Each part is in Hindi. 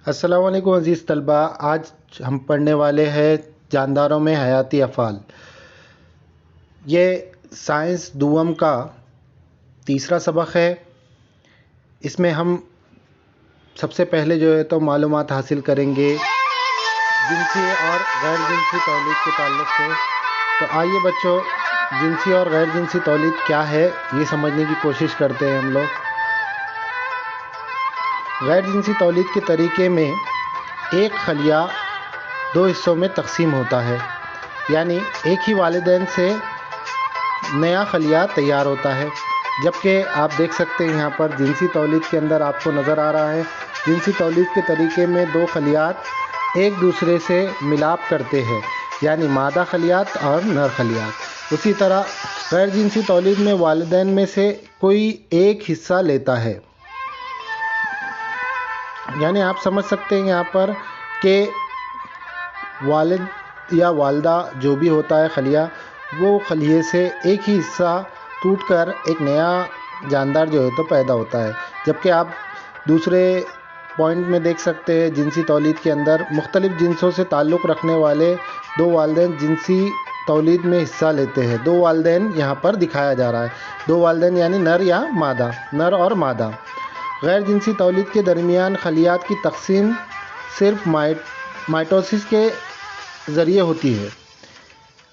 अस्सलाम वालेकुम अज़ीज़ तलबा। आज हम पढ़ने वाले हैं जानदारों में हयाती अफ़ाल। ये साइंस दुवम का तीसरा सबक है। इसमें हम सबसे पहले जो है तो मालूमात हासिल करेंगे जिनसी और गैर जिनसी तौलीद के ताल्लुक़ से। तो आइए बच्चों, जिनसी और गैर जिनसी तौलीद क्या है ये समझने की कोशिश करते हैं हम लोग। गैर जिनसी तौलीद के तरीके में एक खलिया दो हिस्सों में तकसीम होता है, यानी एक ही वालिदैन से नया खलिया तैयार होता है। जबकि आप देख सकते हैं यहाँ पर जिनसी तौलीद के अंदर आपको नज़र आ रहा है, जिनसी तौलीद के तरीके में दो खलियात एक दूसरे से मिलाप करते हैं, यानी मादा खलियात और नर खलियात। उसी तरह गैर जिनसी तौलीद में वालिदैन में से कोई एक हिस्सा लेता है, यानी आप समझ सकते हैं यहाँ पर कि वालिद या वालदा जो भी होता है खलिया, वो खलिए से एक ही हिस्सा टूटकर एक नया जानदार जो है तो पैदा होता है। जबकि आप दूसरे पॉइंट में देख सकते हैं जिनसी तौलीद के अंदर मुख्तलिफ़ जिनसों से ताल्लुक़ रखने वाले दो वालिदैन जिनसी तौलीद में हिस्सा लेते हैं। दो वालिदैन यहाँ पर दिखाया जा रहा है, दो वालिदैन यानी नर या मादा, नर और मादा। गैर जिनसी तौलीद के दरमियान खलियात की तकसीम सिर्फ माइटोसिस के ज़रिए होती है।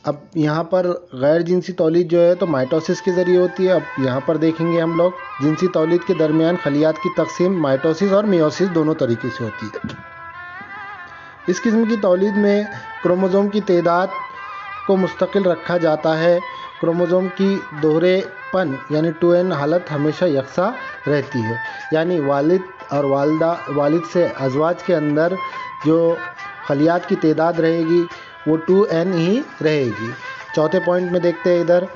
अब यहाँ पर गैर जिनसी तौलीद जो है तो माइटोसिस के ज़रिए होती है। अब यहाँ पर देखेंगे हम लोग जिनसी तौलीद के दरमियान खलियात की तकसीम माइटोसिस और मियोसिस दोनों तरीके से होती है। इस किस्म की तौलीद में क्रोमोज़ोम की तादाद को मुस्तकिल रखा जाता है। क्रोमोज़ोम की दोहरेपन यानी 2n हालत हमेशा यकसा रहती है, यानी वालिद और वालिद से अज़वाज के अंदर जो खलियात की तादाद रहेगी वो 2n ही रहेगी। चौथे पॉइंट में देखते हैं इधर,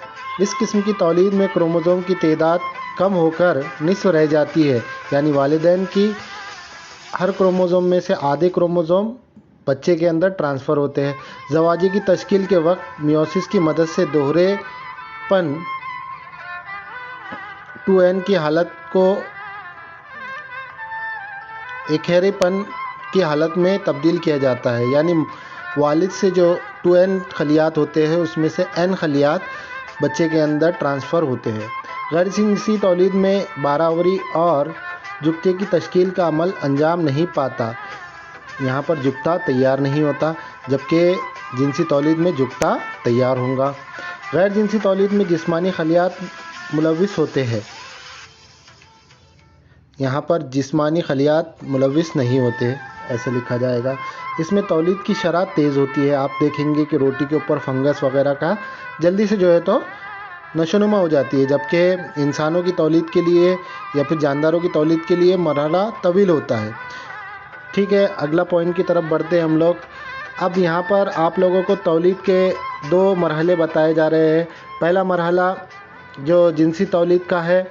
इस किस्म की तौलीद में क्रोमोज़ोम की तादाद कम होकर निस्फ़ रह जाती है, यानी वालिदैन की हर क्रोमोज़ोम में से आधे क्रोमोज़ोम बच्चे के अंदर ट्रांसफ़र होते हैं। ज़वाजी की तश्कील के वक्त मियोसिस की मदद से दोहरेपन 2n की हालत को इकहरेपन की हालत में तब्दील किया जाता है, यानी वालिद से जो 2n खलियात होते हैं उसमें से n खलियात बच्चे के अंदर ट्रांसफ़र होते हैं। गैर जिनसी तौलीद में बारावरी और जुगते की तश्कील का अमल अंजाम नहीं पाता, यहाँ पर जुगता तैयार नहीं होता, जबकि जिनसी तौलीद में जुगता तैयार होगा। गैर जिनसी तौलीद में जिस्मानी खलियात मुलव्विस होते हैं, यहाँ पर जिस्मानी खलियात मुलव्विस नहीं होते, ऐसे लिखा जाएगा। इसमें तौलीद की शरह तेज़ होती है। आप देखेंगे कि रोटी के ऊपर फंगस वगैरह का जल्दी से जो है तो नशोनुमा हो जाती है, जबकि इंसानों की तौलीद के लिए या फिर जानदारों की तौलीद के लिए मरहला तवील होता है। ठीक है, अगला पॉइंट की तरफ बढ़ते हैं हम लोग। अब यहाँ पर आप लोगों को तौलीद के दो मरहले बताए जा रहे हैं। पहला मरहला जो जिनसी तौलीद का है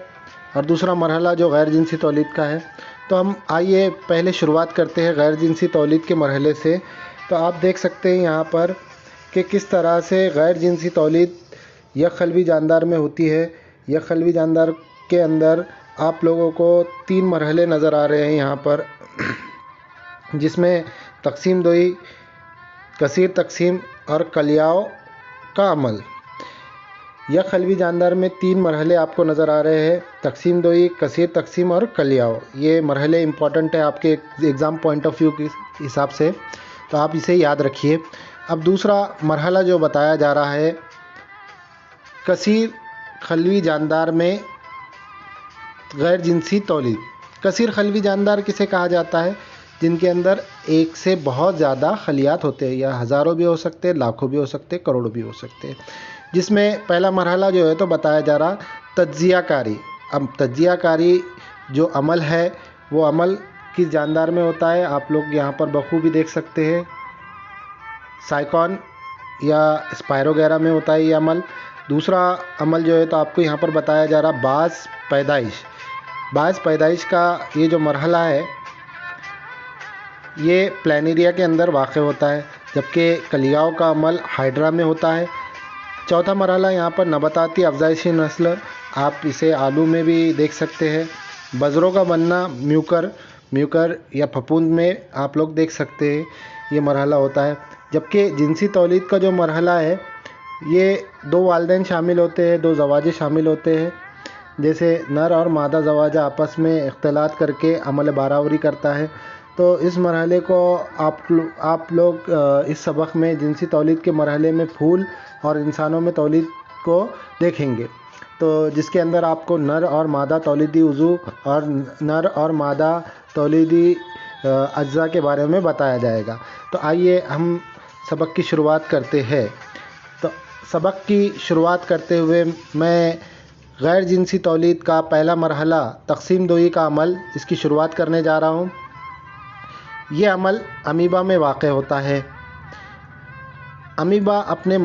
और दूसरा मरहला जो गैर जिनसी तौलीद का है। तो हम आइए पहले शुरुआत करते हैं गैर जिनसी तौलीद के मरहले से। तो आप देख सकते हैं यहाँ पर कि किस तरह से गैर जिनसी तौलीद यक खलवी जानदार में होती है। यक खलवी जानदार के अंदर आप लोगों को 3 मरहले नज़र आ रहे हैं यहाँ पर, जिसमें तकसीम दोई, कसीर तकसीम और कलियाओं का अमल। यक खलवी जानदार में 3 मरहले आपको नज़र आ रहे हैं, तकसीम दोई, कसीर तकसीम और कलियाओं। ये मरहले इंपॉर्टेंट है आपके एग्ज़ाम पॉइंट ऑफ व्यू के हिसाब से, तो आप इसे याद रखिए। अब दूसरा मरहला जो बताया जा रहा है कसीर खलवी जानदार में गैर जिनसी तौलीद। कसीर खलवी जानदार किसे कहा जाता है? जिनके अंदर एक से बहुत ज़्यादा खलियात होते हैं, या हज़ारों भी हो सकते हैं, लाखों भी हो सकते हैं, करोड़ों भी हो सकते हैं। जिसमें पहला मरहला जो है तो बताया जा रहा तज्ज़ियाकारी। अब तज्ज़ियाकारी जो अमल है वो अमल किस जानदार में होता है? आप लोग यहाँ पर बखूबी देख सकते हैं, साइकॉन या स्पायरोगैरा में होता है ये अमल। दूसरा अमल जो है तो आपको यहाँ पर बताया जा रहा बाज़ पैदाइश। बाज़ पैदाइश का ये जो मरहला है ये प्लानेरिया के अंदर वाक़ होता है, जबकि कलियाओं का अमल हाइड्रा में होता है। चौथा मरहला यहाँ पर नबाताती अफजाइशी नस्ल, आप इसे आलू में भी देख सकते हैं। बज़रों का बनना म्यूकर, म्यूकर या फफूंद में आप लोग देख सकते हैं ये मरहला होता है। जबकि जिनसी तौलीद का जो मरहला है ये 2 वालिदैन शामिल होते हैं, 2 ज़वाजे शामिल होते हैं। जैसे नर और मादा ज़वाजा आपस में इख्तिलात करके अमल बारावरी करता है। तो इस मरहले को आप लोग इस सबक में जिनसी तौलीद के मरहले में फूल और इंसानों में तौलीद को देखेंगे। तो जिसके अंदर आपको नर और मादा तौलीदी उज़ू और नर और मादा तौलीदी अज्जा के बारे में बताया जाएगा। तो आइए हम सबक की शुरुआत करते हैं। तो सबक की शुरुआत करते हुए मैं गैर जिनसी तौलीद का पहला मरहला तक़सीम दोई का अमल इसकी शुरुआत करने जा रहा हूँ। ये अमल अमीबा में वाक़ होता है। अमीबा अपने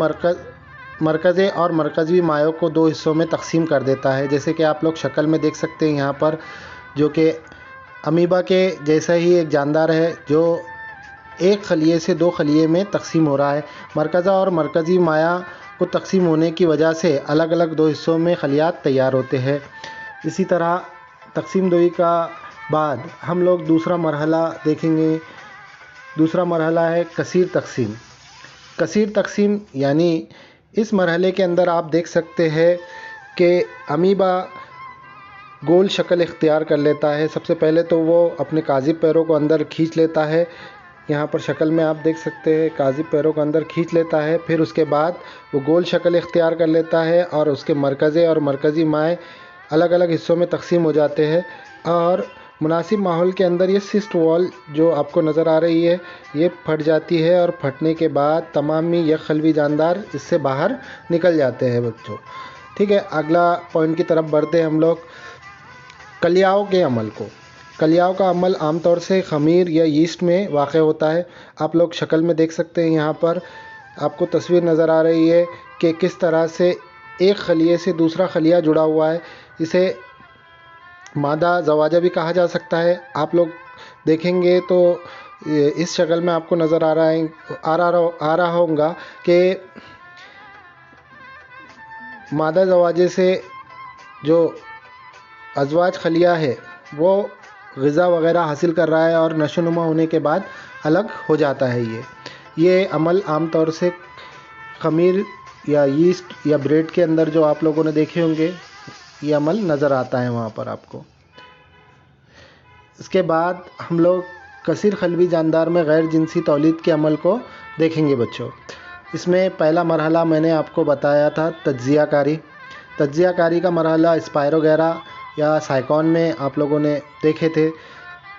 मरकज़े और मरकज़ी मायों को 2 हिस्सों में तक़सीम कर देता है। जैसे कि आप लोग शक्ल में देख सकते हैं यहाँ पर, जो कि अमीबा के जैसा ही एक जानदार है जो एक खलिए से 2 खलिए में तक़सीम हो रहा है। मरकज़ा और मरकज़ी माया को तक़सीम होने की वजह से अलग अलग 2 हिस्सों में खलियात तैयार होते हैं। इसी तरह तक़सीम दोई का बाद हम लोग दूसरा मरहला देखेंगे। दूसरा मरहला है कसीर तक़सीम। कसीर तक़सीम यानी इस मरहले के अंदर आप देख सकते हैं कि अमीबा गोल शक्ल इख्तियार कर लेता है। सबसे पहले तो वो अपने काज़िब पैरों को अंदर खींच लेता है। यहाँ पर शक्ल में आप देख सकते हैं काज़िब पैरों को अंदर खींच लेता है। फिर उसके बाद वो गोल शक्ल इख्तियार कर लेता है और उसके मरकज़े और मरकज़ी माए अलग अलग हिस्सों में तक़सीम हो जाते हैं। और मुनासिब माहौल के अंदर ये सिस्ट वॉल जो आपको नज़र आ रही है ये फट जाती है और फटने के बाद तमामी यह खलवी जानदार इससे बाहर निकल जाते हैं बच्चों। ठीक है, अगला पॉइंट की तरफ बढ़ते हैं हम लोग कलियाओं के अमल को। कलियाओं का अमल आमतौर से ख़मीर या यीस्ट में वाक़ होता है। आप लोग शक्ल में देख सकते हैं, यहाँ पर आपको तस्वीर नज़र आ रही है कि किस तरह से एक खलिए से दूसरा खलिया जुड़ा हुआ है। इसे मादा ज़वाजा भी कहा जा सकता है। आप लोग देखेंगे तो इस शक्ल में आपको नज़र आ रहा होगा कि मादा ज़वाजे से जो अज़वाज खलिया है वो ग़िज़ा वग़ैरह हासिल कर रहा है और नशोनुमा होने के बाद अलग हो जाता है। ये अमल आमतौर से ख़मीर या यीस्ट या ब्रेड के अंदर जो आप लोगों ने देखे होंगे ये अमल नज़र आता है वहाँ पर आपको। इसके बाद हम लोग कसीर खलवी जानदार में गैर जिनसी तौलीद के अमल को देखेंगे बच्चों। इसमें पहला मरहला मैंने आपको बताया था तज्ज़ियाकारी। तज्ज़ियाकारी का मरहला स्पायरोगैरा या साइकॉन में आप लोगों ने देखे थे।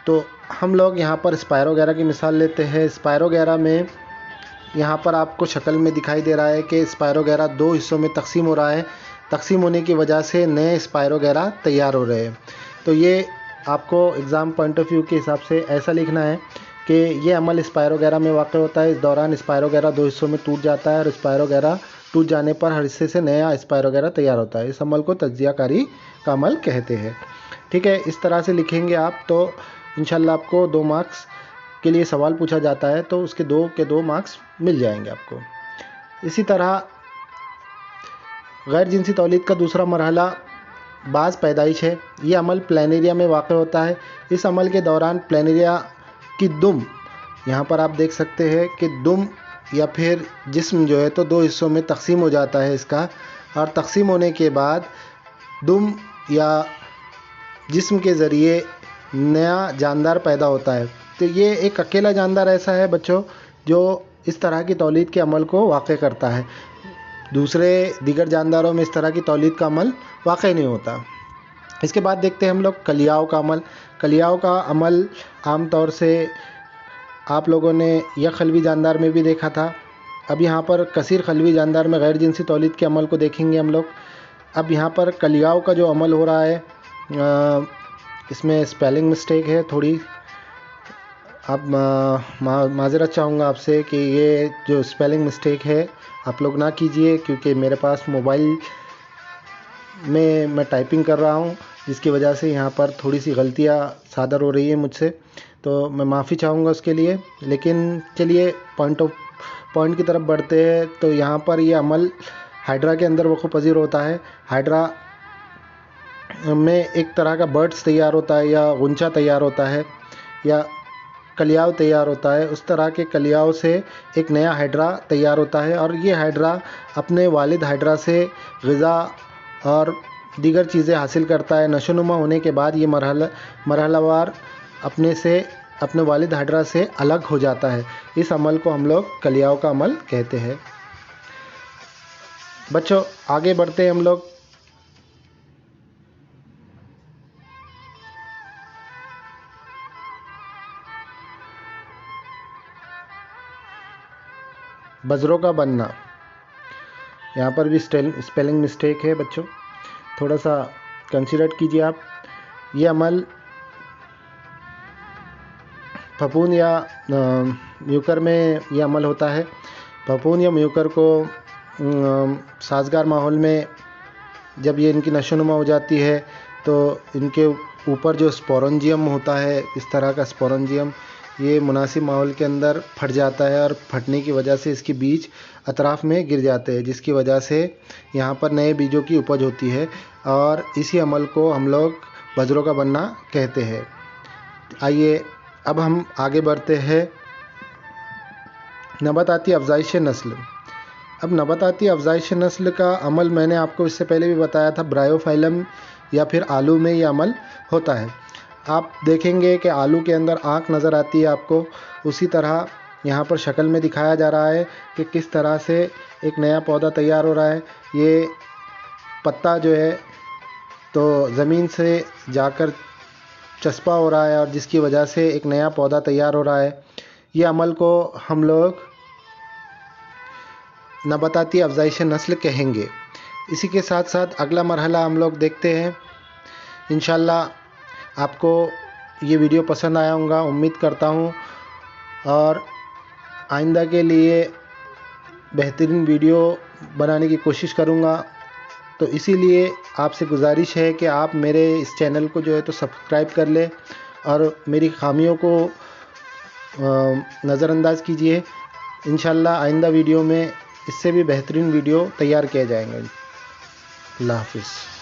तो हम लोग यहाँ पर स्पायरोगैरा की मिसाल लेते हैं। स्पायरोगैरा में यहाँ पर आपको शक्ल में दिखाई दे रहा है कि स्पायरोगैरा 2 हिस्सों में तक़सीम हो रहा है। तक़सीम होने की वजह से नए स्पायरोगैरा तैयार हो रहे हैं। तो ये आपको एग्ज़ाम पॉइंट ऑफ व्यू के हिसाब से ऐसा लिखना है कि ये अमल स्पायरोगैरा में वाक़ होता है। इस दौरान स्पायरोगैरा 2 हिस्सों में टूट जाता है और स्पायरोगैरा टूट जाने पर हर हिस्से से नया स्पायरोगैरा तैयार होता है। इस अमल को तज्ज़ियाकारी का अमल कहते हैं। ठीक है, इस तरह से लिखेंगे आप तो इंशाल्लाह आपको 2 मार्क्स के लिए सवाल पूछा जाता है तो उसके 2 के 2 मार्क्स मिल जाएंगे आपको। इसी तरह गैर जिनसी तौलीद का दूसरा मरहला बाज़ पैदाइश है। ये अमल प्लेनेरिया में वाक़ होता है। इस अमल के दौरान प्लेनेरिया की दुम, यहाँ पर आप देख सकते हैं कि दुम या फिर जिस्म जो है तो 2 हिस्सों में तक़सीम हो जाता है इसका। और तक़सीम होने के बाद दुम या जिस्म के ज़रिए नया जानदार पैदा होता है। तो ये एक अकेला जानदार ऐसा है बच्चों जो इस तरह की तौलीद के अमल को वाक़ करता है। दूसरे दीगर जानदारों में इस तरह की तौलीद का अमल वाक़ नहीं होता। इसके बाद देखते हैं हम लोग कलियाओं का अमल। कलियाओं का अमल आम तौर से आप लोगों ने यह खलवी जानदार में भी देखा था। अब यहाँ पर कसीर खलवी जानदार में गैर जिनसी तौलीद के अमल को देखेंगे हम लोग। अब यहाँ पर कलियाओं का जो अमल हो रहा है इसमें स्पेलिंग मिस्टेक है थोड़ी। अब माज़रत चाहूँगा आपसे कि ये जो स्पेलिंग मिस्टेक है आप लोग ना कीजिए, क्योंकि मेरे पास मोबाइल में मैं टाइपिंग कर रहा हूँ जिसकी वजह से यहाँ पर थोड़ी सी गलतियाँ सादर हो रही है मुझसे, तो मैं माफ़ी चाहूँगा उसके लिए। लेकिन चलिए पॉइंट की तरफ बढ़ते हैं। तो यहाँ पर ये अमल हाइड्रा के अंदर वक़ूफ़ पज़ीर होता है। हाइड्रा में एक तरह का बर्ड्स तैयार होता है या गुंचा तैयार होता है। या कलियाव तैयार होता है, उस तरह के कलियाव से एक नया हाइड्रा तैयार होता है और ये हाइड्रा अपने वालिद हाइड्रा से ग़िज़ा और दीगर चीज़ें हासिल करता है। नशोनुमा होने के बाद ये मरहलावार अपने वालिद हाइड्रा से अलग हो जाता है। इस अमल को हम लोग कलियाव का अमल कहते हैं। बच्चों आगे बढ़ते हैं हम लोग। बजरों का बनना, यहाँ पर भी स्पेलिंग मिस्टेक है बच्चों, थोड़ा सा कंसीडर कीजिए आप। ये अमल फफूंद या म्यूकर में ये अमल होता है। फफूंद या म्यूकर को साजगार माहौल में जब ये इनकी नशोनुमा हो जाती है तो इनके ऊपर जो स्पोरेंजियम होता है, इस तरह का स्पोरेंजियम, ये मुनासिब माहौल के अंदर फट जाता है और फटने की वजह से इसके बीज अतराफ़ में गिर जाते हैं, जिसकी वजह से यहाँ पर नए बीजों की उपज होती है और इसी अमल को हम लोग बजरों का बनना कहते हैं। आइए अब हम आगे बढ़ते हैं। नबाताती अफ़ज़ाइश नस्ल। अब नबाताती अफ़ज़ाइश नस्ल का अमल मैंने आपको इससे पहले भी बताया था, ब्रायोफाइलम या फिर आलू में ये अमल होता है। आप देखेंगे कि आलू के अंदर आँख नज़र आती है आपको, उसी तरह यहाँ पर शक्ल में दिखाया जा रहा है कि किस तरह से एक नया पौधा तैयार हो रहा है। ये पत्ता जो है तो ज़मीन से जाकर चस्पा हो रहा है और जिसकी वजह से एक नया पौधा तैयार हो रहा है। ये अमल को हम लोग नबाताती अफ़ज़ाइश नस्ल कहेंगे। इसी के साथ साथ अगला मरहला हम लोग देखते हैं। इंशाल्लाह आपको ये वीडियो पसंद आया होगा, उम्मीद करता हूँ, और आइंदा के लिए बेहतरीन वीडियो बनाने की कोशिश करूँगा। तो इसीलिए आपसे गुजारिश है कि आप मेरे इस चैनल को जो है तो सब्सक्राइब कर लें और मेरी खामियों को नज़रअंदाज कीजिए। इंशाल्लाह आइंदा वीडियो में इससे भी बेहतरीन वीडियो तैयार किए जाएंगे। अल्लाह हाफ़िज़।